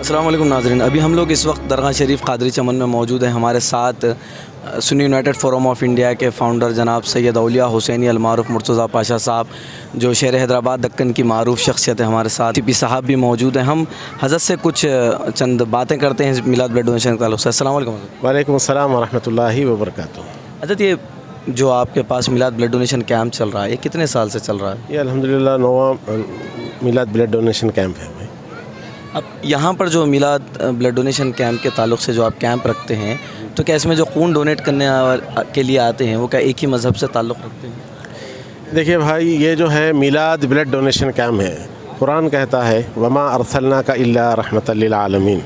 السلام علیکم ناظرین، ابھی ہم لوگ اس وقت درگاہ شریف قادری چمن میں موجود ہیں۔ ہمارے ساتھ سنی یونائٹڈ فورم آف انڈیا کے فاؤنڈر جناب سید اولیاء حسینی المعروف مرتضیٰ پاشا صاحب، جو شہر حیدرآباد دکن کی معروف شخصیت ہے، ہمارے ساتھ پی صاحب بھی موجود ہیں۔ ہم حضرت سے کچھ چند باتیں کرتے ہیں میلاد بلڈ ڈونیشن کے تعلق سے۔ السلام علیکم حضرت۔ وعلیکم السلام ورحمۃ اللہ وبرکاتہ۔ حضرت، یہ جو آپ کے پاس میلاد بلڈ ڈونیشن کیمپ چل رہا ہے، یہ کتنے سال سے چل رہا ہے؟ یہ الحمدللہ 9واں میلاد بلڈ ڈونیشن کیمپ ہے۔ اب یہاں پر جو میلاد بلڈ ڈونیشن کیمپ کے تعلق سے جو آپ کیمپ رکھتے ہیں، تو کیا اس میں جو خون ڈونیٹ کرنے کے لیے آتے ہیں وہ کیا ایک ہی مذہب سے تعلق رکھتے ہیں؟ دیکھیے بھائی، یہ جو ہے میلاد بلڈ ڈونیشن کیمپ ہے، قرآن کہتا ہے وما ارسلناک الا رحمۃ للعالمین،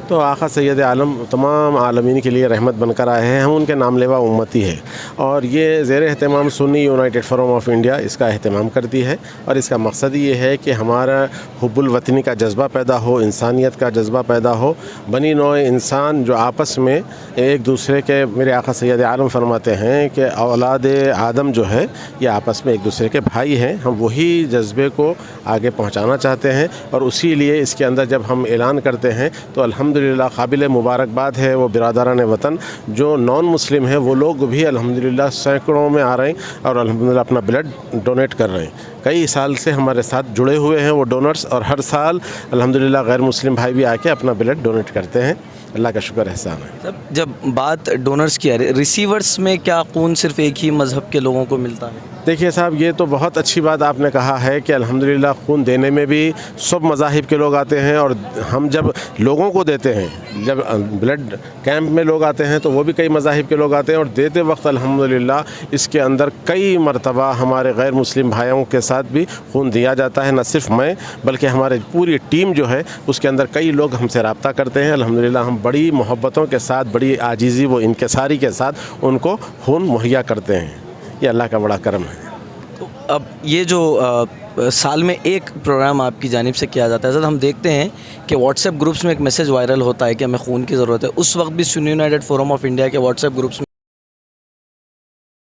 تو آقا سید عالم تمام عالمین کے لیے رحمت بن کر آئے ہیں، ہم ان کے نام لیوا امتی ہے، اور یہ زیر اہتمام سنی یونائٹڈ فورم آف انڈیا اس کا اہتمام کرتی ہے، اور اس کا مقصد یہ ہے کہ ہمارا حب الوطنی کا جذبہ پیدا ہو، انسانیت کا جذبہ پیدا ہو، بنی نوع انسان جو آپس میں ایک دوسرے کے، میرے آقا سید عالم فرماتے ہیں کہ اولاد آدم جو ہے یہ آپس میں ایک دوسرے کے بھائی ہیں، ہم وہی جذبے کو آگے پہنچانا چاہتے ہیں، اور اسی لیے اس کے اندر جب ہم اعلان کرتے ہیں تو الحمدللہ قابل مبارکباد ہے وہ برادران وطن جو نان مسلم ہیں، وہ لوگ بھی الحمدللہ سینکڑوں میں آ رہے ہیں اور الحمدللہ اپنا بلڈ ڈونیٹ کر رہے ہیں۔ کئی سال سے ہمارے ساتھ جڑے ہوئے ہیں وہ ڈونرز، اور ہر سال الحمدللہ غیر مسلم بھائی بھی آ کے اپنا بلڈ ڈونیٹ کرتے ہیں۔ اللہ کا شکر احسان ہے۔ جب بات ڈونرز کی ہے، ریسیورز میں کیا خون صرف ایک ہی مذہب کے لوگوں کو ملتا ہے؟ دیکھیے صاحب، یہ تو بہت اچھی بات آپ نے کہا ہے کہ الحمدللہ خون دینے میں بھی سب مذاہب کے لوگ آتے ہیں، اور ہم جب لوگوں کو دیتے ہیں، جب بلڈ کیمپ میں لوگ آتے ہیں تو وہ بھی کئی مذاہب کے لوگ آتے ہیں، اور دیتے وقت الحمدللہ اس کے اندر کئی مرتبہ ہمارے غیر مسلم بھائیوں کے ساتھ بھی خون دیا جاتا ہے۔ نہ صرف میں بلکہ ہمارے پوری ٹیم جو ہے اس کے اندر کئی لوگ ہم سے رابطہ کرتے ہیں، الحمدللہ ہم بڑی محبتوں کے ساتھ، بڑی عاجزی و انکساری کے ساتھ ان کو خون مہیا کرتے ہیں۔ یہ اللہ کا بڑا کرم ہے۔ تو اب یہ جو سال میں ایک پروگرام آپ کی جانب سے کیا جاتا ہے، حضرت ہم دیکھتے ہیں کہ واٹس ایپ گروپس میں ایک میسیج وائرل ہوتا ہے کہ ہمیں خون کی ضرورت ہے، اس وقت بھی سنی یونائٹڈ فورم آف انڈیا کے واٹس ایپ گروپس میں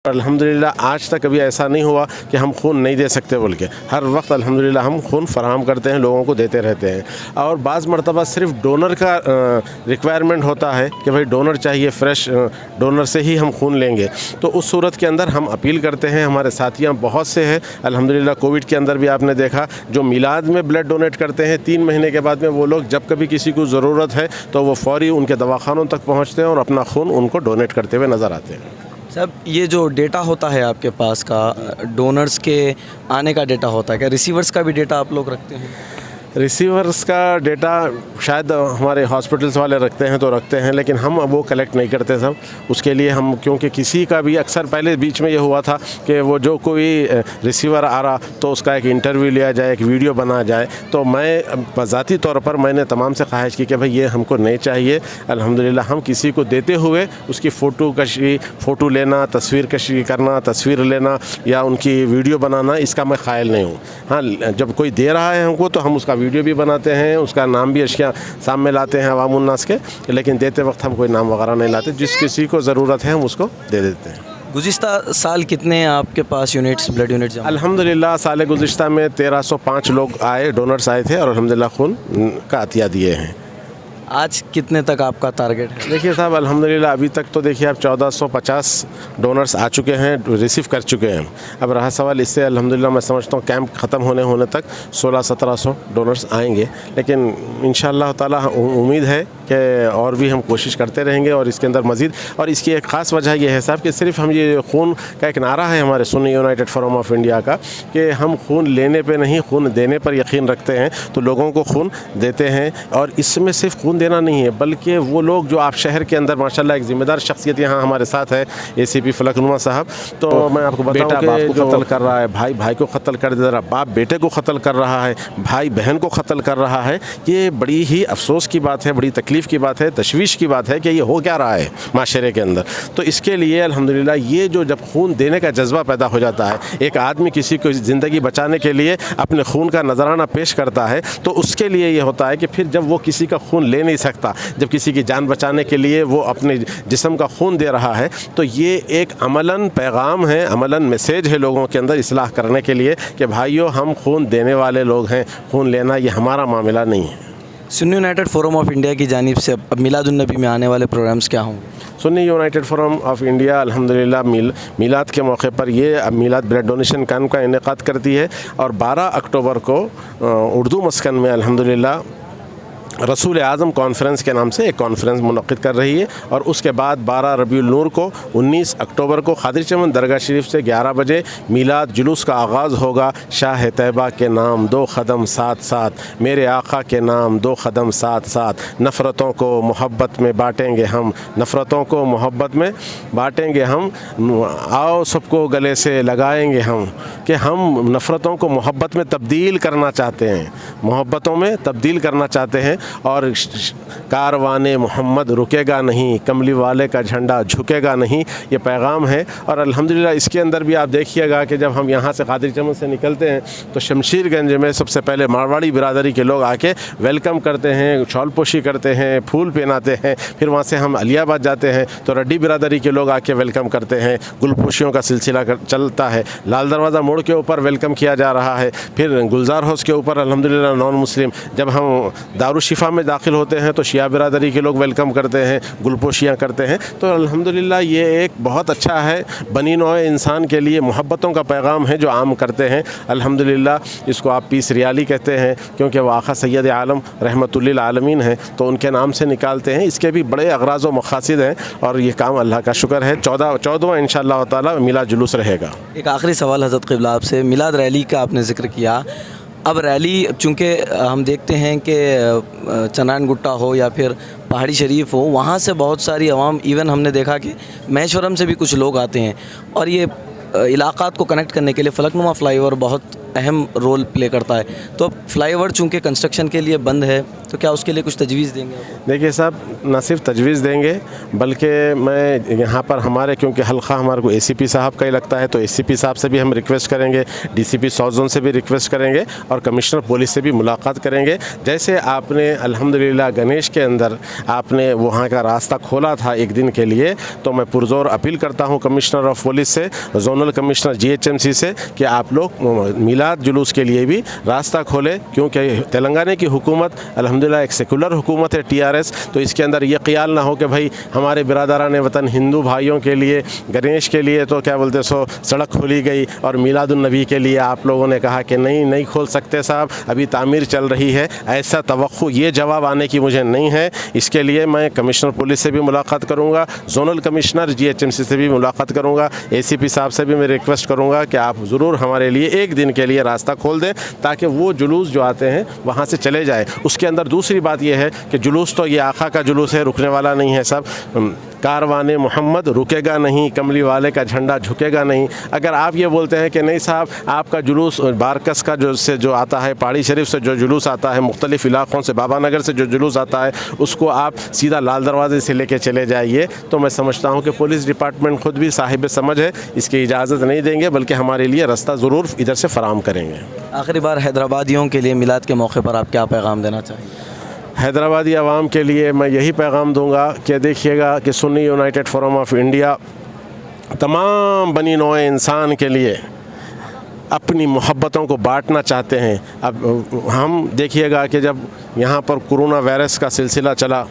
الحمدللہ آج تک کبھی ایسا نہیں ہوا کہ ہم خون نہیں دے سکتے بول کے، ہر وقت الحمدللہ ہم خون فراہم کرتے ہیں، لوگوں کو دیتے رہتے ہیں، اور بعض مرتبہ صرف ڈونر کا ریکوائرمنٹ ہوتا ہے کہ بھائی ڈونر چاہیے، فریش ڈونر سے ہی ہم خون لیں گے، تو اس صورت کے اندر ہم اپیل کرتے ہیں۔ ہمارے ساتھیاں بہت سے ہیں الحمدللہ، کووڈ کے اندر بھی آپ نے دیکھا جو میلاد میں بلڈ ڈونیٹ کرتے ہیں، 3 مہینے کے بعد میں وہ لوگ جب کبھی کسی کو ضرورت ہے تو وہ فوری ان کے دواخانوں تک پہنچتے ہیں اور اپنا خون ان کو ڈونیٹ کرتے ہوئے نظر آتے ہیں۔ صاحب، یہ جو ڈیٹا ہوتا ہے آپ کے پاس کا ڈونرز کے آنے کا ڈیٹا ہوتا ہے، کیا ریسیورز کا بھی ڈیٹا آپ لوگ رکھتے ہیں؟ ریسیورز کا ڈیٹا شاید ہمارے ہاسپٹلس والے رکھتے ہیں تو رکھتے ہیں، لیکن ہم وہ کلیکٹ نہیں کرتے سب اس کے لیے ہم، کیونکہ کسی کا بھی اکثر پہلے بیچ میں یہ ہوا تھا کہ وہ جو کوئی ریسیور آ رہا تو اس کا ایک انٹرویو لیا جائے، ایک ویڈیو بنا جائے، تو میں ذاتی طور پر میں نے تمام سے خواہش کی کہ بھائی یہ ہم کو نہیں چاہیے، الحمدللہ ہم کسی کو دیتے ہوئے اس کی فوٹو لینا، تصویر کشی کرنا، تصویر لینا یا ان کی ویڈیو بنانا، اس کا میں قائل نہیں ہوں۔ ہاں، جب کوئی دے رہا ہے ہم کو تو ہم اس کا ویڈیو بھی بناتے ہیں، اس کا نام بھی اشیاء سامنے لاتے ہیں عوام الناس کے، لیکن دیتے وقت ہم کوئی نام وغیرہ نہیں لاتے، جس کسی کو ضرورت ہے ہم اس کو دے دیتے ہیں۔ گزشتہ سال کتنے آپ کے پاس یونٹس بلڈ یونٹ جمع؟ الحمدللہ سال گزشتہ میں 1305 لوگ آئے، ڈونرز آئے تھے، اور الحمدللہ خون کا عطیہ دیے ہیں۔ آج کتنے تک آپ کا ٹارگیٹ ہے؟ دیکھیے صاحب، الحمدللہ ابھی تک تو دیکھیے اب 1450 ڈونرز آ چکے ہیں، ریسیو کر چکے ہیں۔ اب رہا سوال اس سے، الحمدللہ میں سمجھتا ہوں کیمپ ختم ہونے تک 1600-1700 ڈونرز آئیں گے، لیکن انشاءاللہ تعالی امید ہے کہ اور بھی ہم کوشش کرتے رہیں گے، اور اس کے اندر مزید، اور اس کی ایک خاص وجہ یہ ہے صاحب کہ صرف ہم یہ خون کا ایک نعرہ ہے ہمارے سنی یونائٹڈ فورم آف انڈیا کا کہ ہم خون لینے پہ نہیں، خون دینے پر یقین رکھتے ہیں، تو لوگوں کو خون دیتے ہیں، اور اس میں صرف خون دینا نہیں ہے بلکہ وہ لوگ جو آپ شہر کے اندر ماشاءاللہ ایک ذمہ دار شخصیت یہاں ہمارے ساتھ ہے، اے سی پی فلک نما صاحب، تو میں آپ کو بتاؤں کہ باپ کو قتل کر رہا ہے، بھائی کو قتل کر دے رہا، باپ بیٹے کو قتل کر رہا ہے، بھائی بہن کو قتل کر رہا ہے، یہ بڑی ہی افسوس کی بات ہے، بڑی تکلیف کی بات ہے، تشویش کی بات ہے کہ یہ ہو کیا رہا ہے معاشرے کے اندر۔ تو اس کے لیے الحمدللہ یہ جو جب خون دینے کا جذبہ پیدا ہو جاتا ہے، ایک آدمی کسی کو زندگی بچانے کے لیے اپنے خون کا نذرانہ پیش کرتا ہے، تو اس کے لیے یہ ہوتا ہے کہ پھر جب وہ کسی کا خون لے نہیں سکتا، جب کسی کی جان بچانے کے لیے وہ اپنے جسم کا خون دے رہا ہے، تو یہ ایک عملاً پیغام ہے، عملاً میسیج ہے لوگوں کے اندر اصلاح کرنے کے لیے کہ بھائیو ہم خون دینے والے لوگ ہیں، خون لینا یہ ہمارا معاملہ نہیں ہے۔ سنی یونائٹڈ فورم آف انڈیا کی جانب سے اب میلاد النبی میں آنے والے پروگرامز کیا ہوں گے؟ سنی یونائٹڈ فورم آف انڈیا الحمدللہ میلاد کے موقع پر یہ میلاد بلڈ ڈونیشن کیمپ کا انعقاد کرتی ہے، اور 12 اکتوبر کو اردو مسکن میں الحمدللہ رسول اعظم کانفرنس کے نام سے ایک کانفرنس منعقد کر رہی ہے، اور اس کے بعد 12 ربیع النور کو 19 اکتوبر کو قادری چمن درگاہ شریف سے 11 بجے میلاد جلوس کا آغاز ہوگا۔ شاہ طیبہ کے نام 2 قدم ساتھ ساتھ، میرے آقا کے نام 2 قدم ساتھ ساتھ، نفرتوں کو محبت میں بانٹیں گے ہم، نفرتوں کو محبت میں بانٹیں گے ہم، آؤ سب کو گلے سے لگائیں گے ہم، کہ ہم نفرتوں کو محبت میں تبدیل کرنا چاہتے ہیں، محبتوں میں تبدیل کرنا چاہتے ہیں، اور کاروان محمد رکے گا نہیں، کملی والے کا جھنڈا جھکے گا نہیں، یہ پیغام ہے۔ اور الحمدللہ اس کے اندر بھی آپ دیکھیے گا کہ جب ہم یہاں سے قادری چمن سے نکلتے ہیں تو شمشیر گنج میں سب سے پہلے مارواڑی برادری کے لوگ آ کے ویلکم کرتے ہیں، شال پوشی کرتے ہیں، پھول پہناتے ہیں، پھر وہاں سے ہم علی آباد جاتے ہیں تو رڈی برادری کے لوگ آ کے ویلکم کرتے ہیں، گل پوشیوں کا سلسلہ چلتا ہے، لال دروازہ موڑ کے اوپر ویلکم کیا جا رہا ہے، پھر گلزار ہاؤس کے اوپر الحمدللہ نان مسلم جب ہم دارالشفا میں داخل ہوتے ہیں تو شیعہ برادری کے لوگ ویلکم کرتے ہیں، گلپوشیاں کرتے ہیں۔ تو الحمدللہ یہ ایک بہت اچھا ہے، بنی نوع انسان کے لیے محبتوں کا پیغام ہے جو عام کرتے ہیں۔ الحمدللہ اس کو آپ پیس ریالی کہتے ہیں، کیونکہ وہ آقا سید عالم رحمۃ للعالمین ہیں تو ان کے نام سے نکالتے ہیں۔ اس کے بھی بڑے اغراض و مقاصد ہیں، اور یہ کام اللہ کا شکر ہے 14واں انشاءاللہ تعالی میلاد جلوس رہے گا۔ ایک آخری سوال حضرت قبلہ آپ سے، میلاد ریلی کا آپ نے ذکر کیا، اب ریلی چونکہ ہم دیکھتے ہیں کہ چنان گٹا ہو یا پھر پہاڑی شریف ہو، وہاں سے بہت ساری عوام، ایون ہم نے دیکھا کہ مہیشورم سے بھی کچھ لوگ آتے ہیں، اور یہ علاقات کو کنیکٹ کرنے کے لیے فلک نما فلائی اوور بہت اہم رول پلے کرتا ہے۔ تو اب فلائی اوور چونکہ کنسٹرکشن کے لیے بند ہے تو کیا اس کے لیے کچھ تجویز دیں گے آپ؟ دیکھیے صاحب، نہ صرف تجویز دیں گے بلکہ میں یہاں پر ہمارے کیونکہ حلقہ ہمارے کو ACP صاحب کا ہی لگتا ہے تو ACP صاحب سے بھی ہم ریکویسٹ کریں گے، DCP ساؤتھ زون سے بھی ریکویسٹ کریں گے، اور کمشنر پولیس سے بھی ملاقات کریں گے۔ جیسے آپ نے الحمدللہ گنیش کے اندر آپ نے وہاں کا راستہ کھولا تھا ایک دن کے لیے، تو میں پرزور اپیل کرتا ہوں کمشنر آف پولیس سے، زونل کمشنر GHMC سے، کہ آپ لوگ میلاد جلوس کے لیے بھی راستہ کھولے، کیونکہ تلنگانہ کی حکومت الحمدللہ ایک سیکولر حکومت ہے TRS، تو اس کے اندر یہ خیال نہ ہو کہ بھائی ہمارے برادران وطن ہندو بھائیوں کے لیے گنیش کے لیے تو کیا بولتے سو سڑک کھولی گئی، اور میلاد النبی کے لیے آپ لوگوں نے کہا کہ نہیں کھول سکتے صاحب، ابھی تعمیر چل رہی ہے۔ ایسا توقع، یہ جواب آنے کی مجھے نہیں ہے۔ اس کے لیے میں کمشنر پولیس سے بھی ملاقات کروں گا، زونل کمشنر GHMC سے بھی ملاقات کروں گا، ACP صاحب سے بھی میں ریکویسٹ کروں گا کہ آپ ضرور ہمارے لیے ایک دن کے لیے راستہ کھول دیں، تاکہ وہ جلوس جو آتے ہیں وہاں سے چلے جائے۔ اس کے اندر دوسری بات یہ ہے کہ جلوس تو یہ آقا کا جلوس ہے، رکنے والا نہیں ہے صاحب۔ کاروان محمد رکے گا نہیں، کملی والے کا جھنڈا جھکے گا نہیں۔ اگر آپ یہ بولتے ہیں کہ نہیں صاحب آپ کا جلوس بارکس کا جو آتا ہے، پہاڑی شریف سے جو جلوس آتا ہے، مختلف علاقوں سے، بابا نگر سے جو جلوس آتا ہے، اس کو آپ سیدھا لال دروازے سے لے کے چلے جائیے، تو میں سمجھتا ہوں کہ پولیس ڈپارٹمنٹ خود بھی صاحب سمجھ ہے، اس کی اجازت نہیں دیں گے، بلکہ ہمارے لیے راستہ ضرور ادھر سے فراہم کریں گے۔ آخری بار حیدرآبادیوں کے لیے میلاد کے موقع پر آپ کیا پیغام دینا چاہیں گے؟ حیدرآبادی عوام کے لیے میں یہی پیغام دوں گا کہ دیکھیے گا کہ سنی یونائٹڈ فورم آف انڈیا تمام بنی نوع انسان کے لیے اپنی محبتوں کو بانٹنا چاہتے ہیں۔ اب ہم دیکھیے گا کہ جب یہاں پر کرونا وائرس کا سلسلہ چلا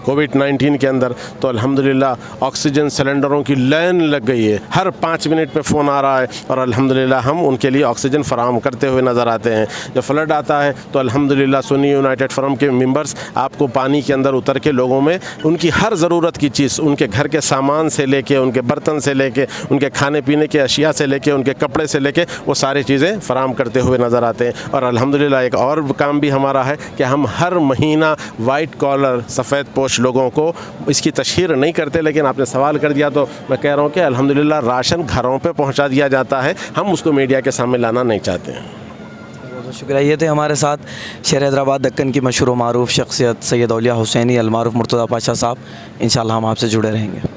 کووڈ-19 کے اندر، تو الحمدللہ آکسیجن سلنڈروں کی لائن لگ گئی ہے، ہر 5 منٹ میں فون آ رہا ہے، اور الحمدللہ ہم ان کے لیے آکسیجن فراہم کرتے ہوئے نظر آتے ہیں۔ جب فلڈ آتا ہے تو الحمدللہ سنی یونائٹڈ فورم کے ممبرز آپ کو پانی کے اندر اتر کے لوگوں میں ان کی ہر ضرورت کی چیز، ان کے گھر کے سامان سے لے کے، ان کے برتن سے لے کے، ان کے کھانے پینے کے اشیاء سے لے کے، ان کے کپڑے سے لے کے، وہ ساری چیزیں فراہم کرتے ہوئے نظر آتے ہیں۔ اور الحمدللہ ایک اور کام بھی ہمارا ہے کہ ہم ہر مہینہ وائٹ کالر سفید پوش لوگوں کو اس کی تشہیر نہیں کرتے، لیکن آپ نے سوال کر دیا تو میں کہہ رہا ہوں کہ الحمدللہ راشن گھروں پہ پہنچا دیا جاتا ہے، ہم اس کو میڈیا کے سامنے لانا نہیں چاہتے ہیں۔ بہت شکریہ۔ یہ تھے ہمارے ساتھ شہر حیدرآباد دکن کی مشہور و معروف شخصیت سید اولیاء حسینی المعروف مرتضیٰ پاشا صاحب۔ انشاءاللہ ہم آپ سے جڑے رہیں گے۔